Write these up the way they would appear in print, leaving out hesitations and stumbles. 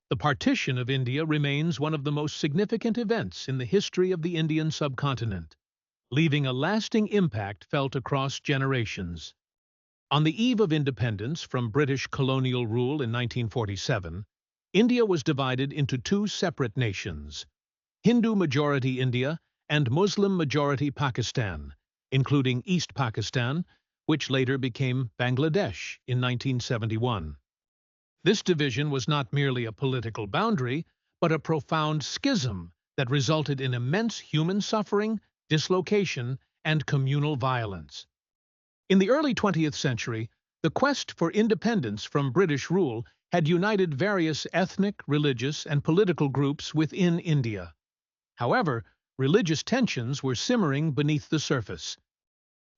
The partition of India remains one of the most significant events in the history of the Indian subcontinent, leaving a lasting impact felt across generations. On the eve of independence from British colonial rule in 1947, India was divided into two separate nations, Hindu-majority India and Muslim-majority Pakistan, including East Pakistan, which later became Bangladesh in 1971. This division was not merely a political boundary, but a profound schism that resulted in immense human suffering, dislocation, and communal violence. In the early 20th century, the quest for independence from British rule had united various ethnic, religious, and political groups within India. However, religious tensions were simmering beneath the surface.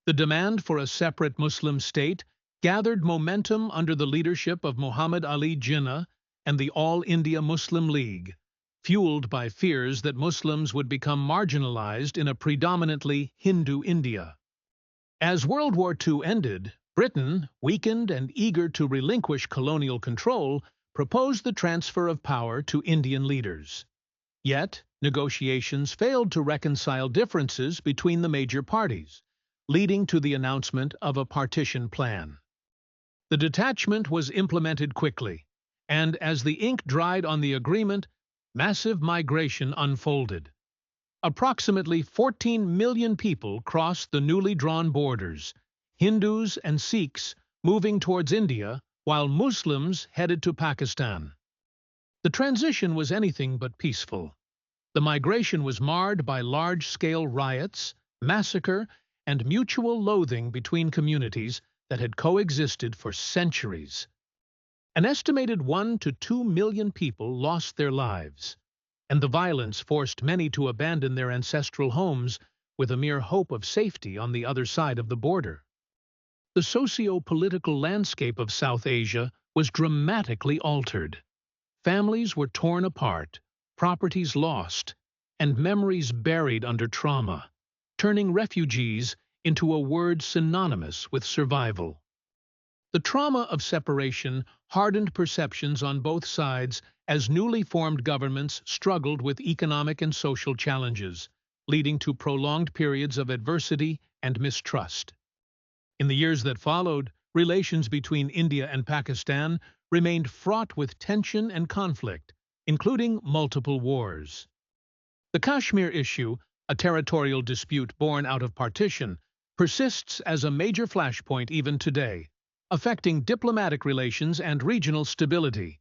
The demand for a separate Muslim state gathered momentum under the leadership of Muhammad Ali Jinnah and the All India Muslim League, fueled by fears that Muslims would become marginalized in a predominantly Hindu India. As World War II ended, Britain, weakened and eager to relinquish colonial control, proposed the transfer of power to Indian leaders. Yet, negotiations failed to reconcile differences between the major parties, leading to the announcement of a partition plan. The detachment was implemented quickly, and as the ink dried on the agreement, massive migration unfolded. Approximately 14 million people crossed the newly drawn borders, Hindus and Sikhs moving towards India, while Muslims headed to Pakistan. The transition was anything but peaceful. The migration was marred by large-scale riots, massacre, and mutual loathing between communities that had coexisted for centuries. An estimated 1 to 2 million people lost their lives, and the violence forced many to abandon their ancestral homes with a mere hope of safety on the other side of the border. The socio-political landscape of South Asia was dramatically altered. Families were torn apart, properties lost, and memories buried under trauma, turning refugees into a word synonymous with survival. The trauma of separation hardened perceptions on both sides as newly formed governments struggled with economic and social challenges, leading to prolonged periods of adversity and mistrust. In the years that followed, relations between India and Pakistan remained fraught with tension and conflict, including multiple wars. The Kashmir issue, a territorial dispute born out of partition, persists as a major flashpoint even today, affecting diplomatic relations and regional stability.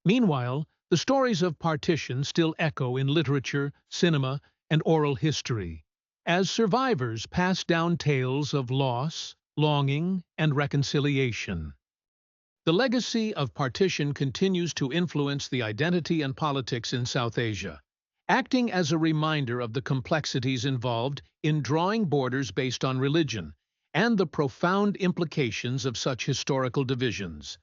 Meanwhile, the stories of partition still echo in literature, cinema, and oral history, as survivors pass down tales of loss, longing, and reconciliation. The legacy of partition continues to influence the identity and politics in South Asia, acting as a reminder of the complexities involved in drawing borders based on religion and the profound implications of such historical divisions.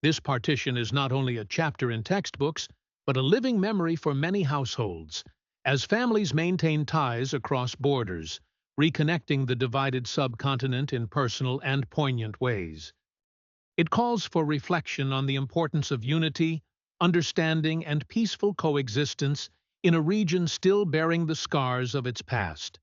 This partition is not only a chapter in textbooks, but a living memory for many households, as families maintain ties across borders, reconnecting the divided subcontinent in personal and poignant ways. It calls for reflection on the importance of unity, understanding, and peaceful coexistence in a region still bearing the scars of its past.